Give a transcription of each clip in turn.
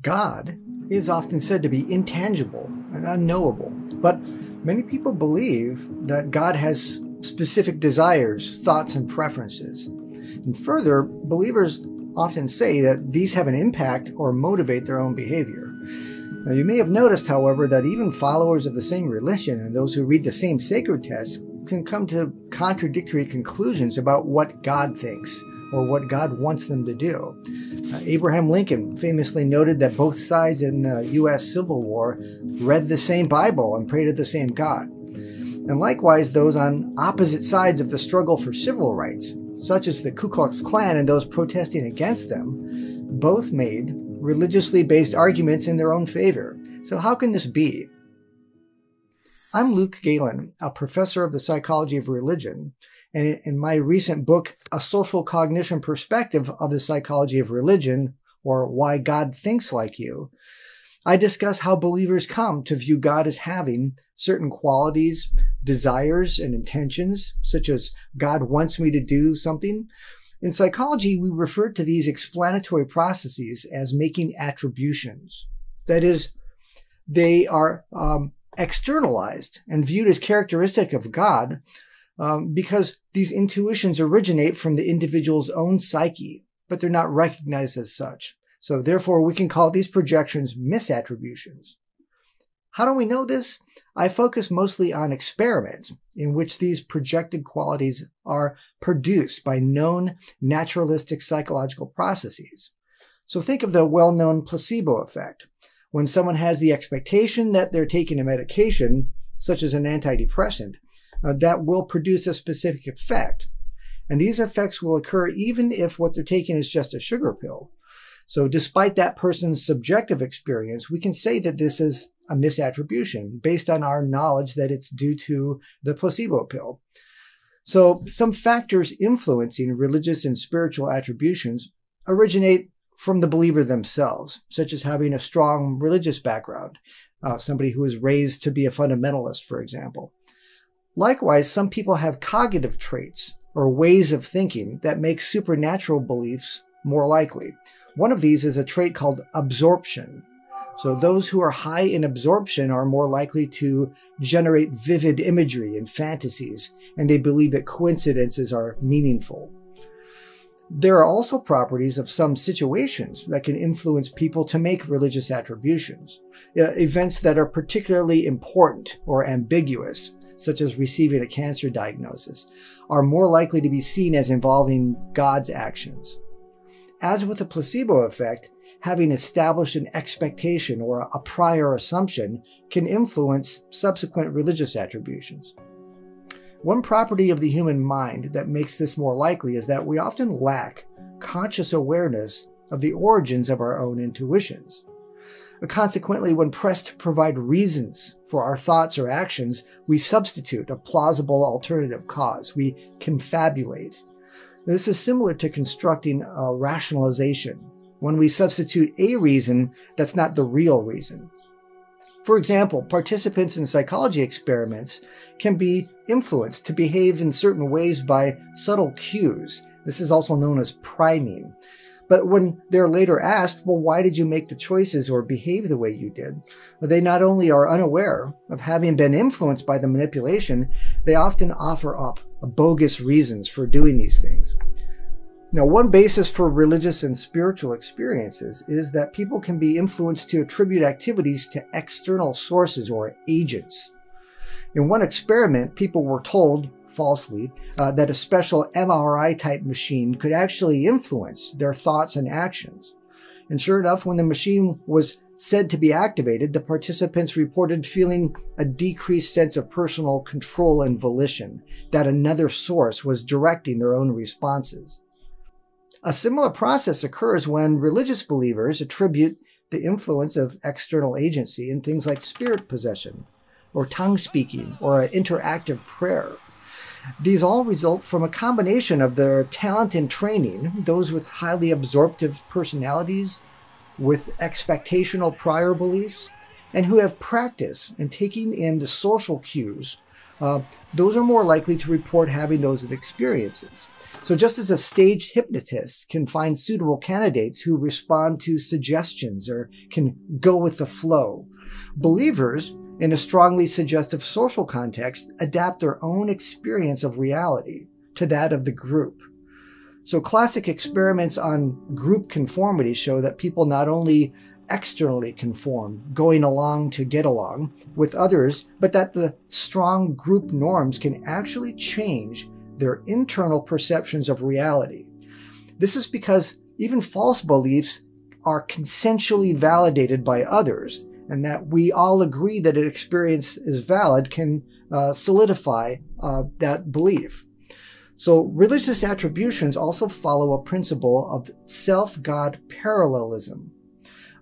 God is often said to be intangible and unknowable, but many people believe that God has specific desires, thoughts, and preferences. And further, believers often say that these have an impact or motivate their own behavior. Now, you may have noticed, however, that even followers of the same religion and those who read the same sacred texts can come to contradictory conclusions about what God thinks or what God wants them to do. Abraham Lincoln famously noted that both sides in the U.S. Civil War read the same Bible and prayed to the same God. And likewise, those on opposite sides of the struggle for civil rights, such as the Ku Klux Klan and those protesting against them, both made religiously based arguments in their own favor. So how can this be? I'm Luke Galen, a professor of the psychology of religion, and in my recent book, A Social Cognition Perspective of the Psychology of Religion, or Why God Thinks Like You, I discuss how believers come to view God as having certain qualities, desires, and intentions, such as God wants me to do something. In psychology, we refer to these explanatory processes as making attributions. That is, they are externalized and viewed as characteristic of God because these intuitions originate from the individual's own psyche, but they're not recognized as such. So therefore, we can call these projections misattributions. How do we know this? I focus mostly on experiments in which these projected qualities are produced by known naturalistic psychological processes. So think of the well-known placebo effect. When someone has the expectation that they're taking a medication, such as an antidepressant, that will produce a specific effect. And these effects will occur even if what they're taking is just a sugar pill. So despite that person's subjective experience, we can say that this is a misattribution based on our knowledge that it's due to the placebo pill. So some factors influencing religious and spiritual attributions originate from the believer themselves, such as having a strong religious background, somebody who was raised to be a fundamentalist, for example. Likewise, some people have cognitive traits or ways of thinking that make supernatural beliefs more likely. One of these is a trait called absorption. So those who are high in absorption are more likely to generate vivid imagery and fantasies, and they believe that coincidences are meaningful. There are also properties of some situations that can influence people to make religious attributions. Events that are particularly important or ambiguous, such as receiving a cancer diagnosis, are more likely to be seen as involving God's actions. As with the placebo effect, having established an expectation or a prior assumption can influence subsequent religious attributions. One property of the human mind that makes this more likely is that we often lack conscious awareness of the origins of our own intuitions. Consequently, when pressed to provide reasons for our thoughts or actions, we substitute a plausible alternative cause. We confabulate. This is similar to constructing a rationalization, when we substitute a reason that's not the real reason. For example, participants in psychology experiments can be influenced to behave in certain ways by subtle cues. This is also known as priming. But when they're later asked, well, why did you make the choices or behave the way you did? They not only are unaware of having been influenced by the manipulation, they often offer up bogus reasons for doing these things. Now, one basis for religious and spiritual experiences is that people can be influenced to attribute activities to external sources or agents. In one experiment, people were told, falsely, that a special MRI-type machine could actually influence their thoughts and actions. And sure enough, when the machine was said to be activated, the participants reported feeling a decreased sense of personal control and volition, that another source was directing their own responses. A similar process occurs when religious believers attribute the influence of external agency in things like spirit possession, or tongue speaking, or interactive prayer. These all result from a combination of their talent and training, those with highly absorptive personalities, with expectational prior beliefs, and who have practice in taking in the social cues those are more likely to report having those experiences. So just as a stage hypnotist can find suitable candidates who respond to suggestions or can go with the flow, believers in a strongly suggestive social context adapt their own experience of reality to that of the group. So classic experiments on group conformity show that people not only externally conform, going along to get along with others, but that the strong group norms can actually change their internal perceptions of reality. This is because even false beliefs are consensually validated by others, and that we all agree that an experience is valid can solidify that belief. So religious attributions also follow a principle of self-God parallelism.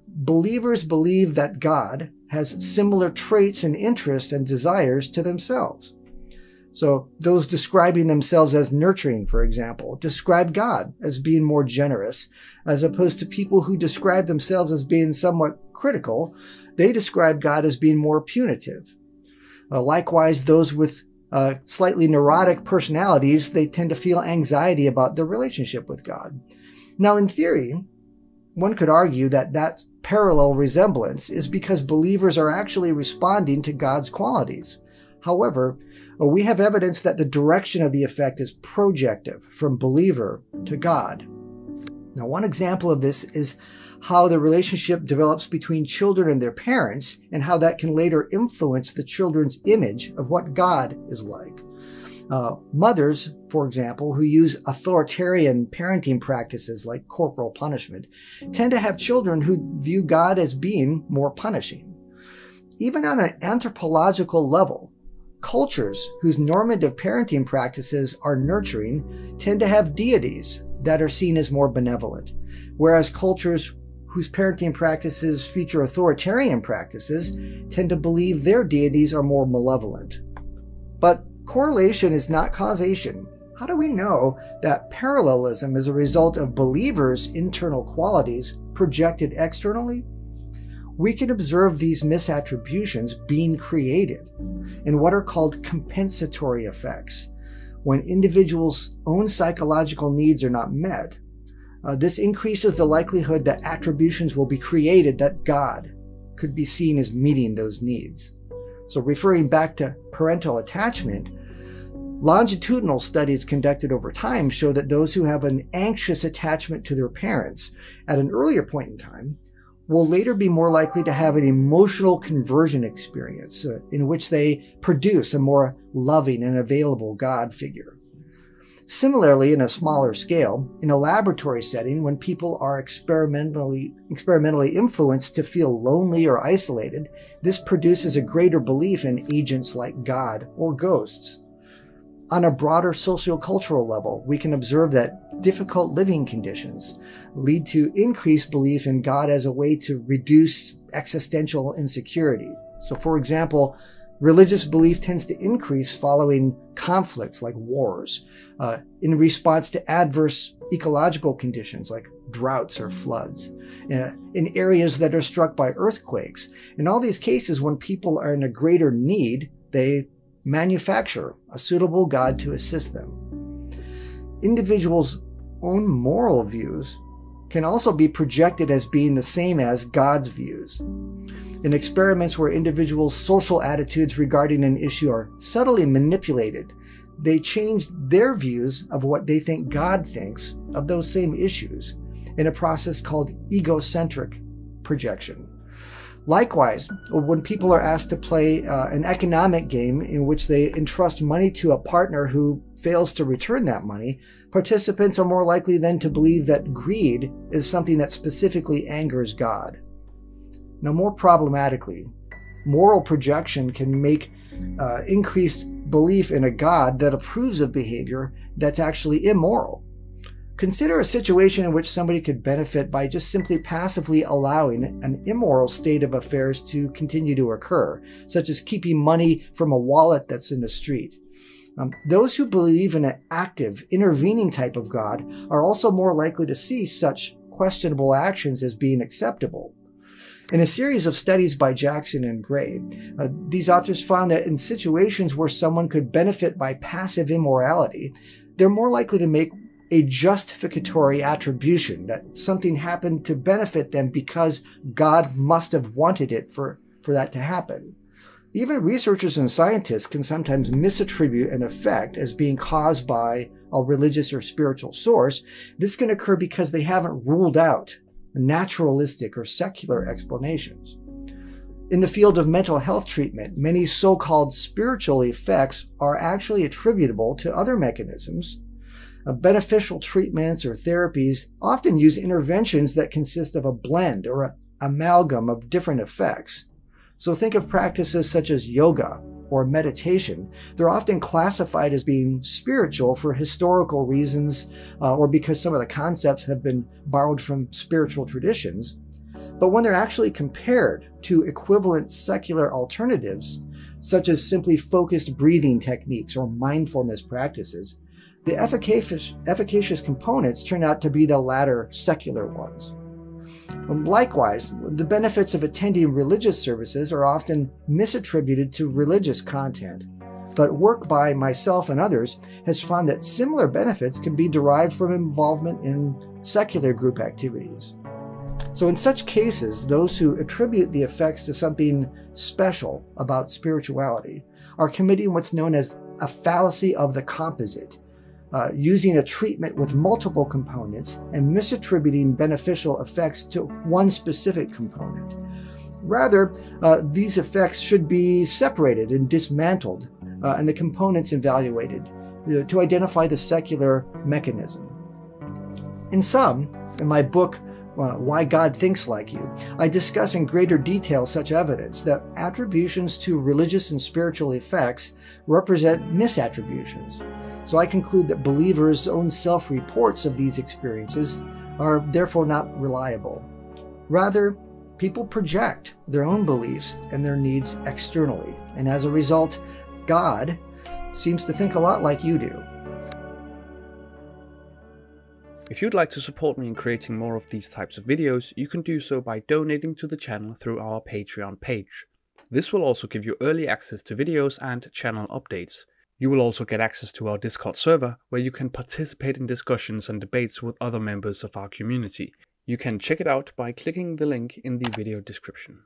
Believers believe that God has similar traits and interests and desires to themselves. So those describing themselves as nurturing, for example, describe God as being more generous, as opposed to people who describe themselves as being somewhat critical. They describe God as being more punitive. Likewise, those with slightly neurotic personalities, they tend to feel anxiety about their relationship with God. Now, in theory, one could argue that that parallel resemblance is because believers are actually responding to God's qualities. However, we have evidence that the direction of the effect is projective from believer to God. Now, one example of this is how the relationship develops between children and their parents, and how that can later influence the children's image of what God is like. Mothers, for example, who use authoritarian parenting practices like corporal punishment, tend to have children who view God as being more punishing. Even on an anthropological level, cultures whose normative parenting practices are nurturing tend to have deities that are seen as more benevolent, whereas cultures whose parenting practices feature authoritarian practices tend to believe their deities are more malevolent. But correlation is not causation. How do we know that parallelism is a result of believers' internal qualities projected externally? We can observe these misattributions being created in what are called compensatory effects. When individuals' own psychological needs are not met, this increases the likelihood that attributions will be created that God could be seen as meeting those needs. So referring back to parental attachment, longitudinal studies conducted over time show that those who have an anxious attachment to their parents at an earlier point in time will later be more likely to have an emotional conversion experience in which they produce a more loving and available God figure. Similarly, in a smaller scale, in a laboratory setting, when people are experimentally influenced to feel lonely or isolated, this produces a greater belief in agents like God or ghosts. On a broader sociocultural level, we can observe that difficult living conditions lead to increased belief in God as a way to reduce existential insecurity. So, for example, religious belief tends to increase following conflicts like wars, in response to adverse ecological conditions like droughts or floods, in areas that are struck by earthquakes. In all these cases, when people are in a greater need, they manufacture a suitable God to assist them. Individuals' own moral views can also be projected as being the same as God's views. In experiments where individuals' social attitudes regarding an issue are subtly manipulated, they change their views of what they think God thinks of those same issues in a process called egocentric projection. Likewise, when people are asked to play an economic game in which they entrust money to a partner who fails to return that money, participants are more likely then to believe that greed is something that specifically angers God. Now, more problematically, moral projection can make increased belief in a God that approves of behavior that's actually immoral. Consider a situation in which somebody could benefit by just simply passively allowing an immoral state of affairs to continue to occur, such as keeping money from a wallet that's in the street. Those who believe in an active, intervening type of God are also more likely to see such questionable actions as being acceptable. In a series of studies by Jackson and Gray, these authors found that in situations where someone could benefit by passive immorality, they're more likely to make a justificatory attribution that something happened to benefit them because God must have wanted it for that to happen. Even researchers and scientists can sometimes misattribute an effect as being caused by a religious or spiritual source. This can occur because they haven't ruled out naturalistic or secular explanations. In the field of mental health treatment, many so-called spiritual effects are actually attributable to other mechanisms. Beneficial treatments or therapies often use interventions that consist of a blend or an amalgam of different effects. So think of practices such as yoga or meditation. They're often classified as being spiritual for historical reasons or because some of the concepts have been borrowed from spiritual traditions. But when they're actually compared to equivalent secular alternatives, such as simply focused breathing techniques or mindfulness practices, the efficacious components turn out to be the latter secular ones. Likewise, the benefits of attending religious services are often misattributed to religious content, but work by myself and others has found that similar benefits can be derived from involvement in secular group activities. So in such cases, those who attribute the effects to something special about spirituality are committing what's known as a fallacy of the composite, using a treatment with multiple components and misattributing beneficial effects to one specific component. Rather, these effects should be separated and dismantled, and the components evaluated to identify the secular mechanism. In my book, Why God Thinks Like You, I discuss in greater detail such evidence that attributions to religious and spiritual effects represent misattributions. So I conclude that believers' own self-reports of these experiences are therefore not reliable. Rather, people project their own beliefs and their needs externally, and as a result, God seems to think a lot like you do. If you'd like to support me in creating more of these types of videos, you can do so by donating to the channel through our Patreon page. This will also give you early access to videos and channel updates. You will also get access to our Discord server, where you can participate in discussions and debates with other members of our community. You can check it out by clicking the link in the video description.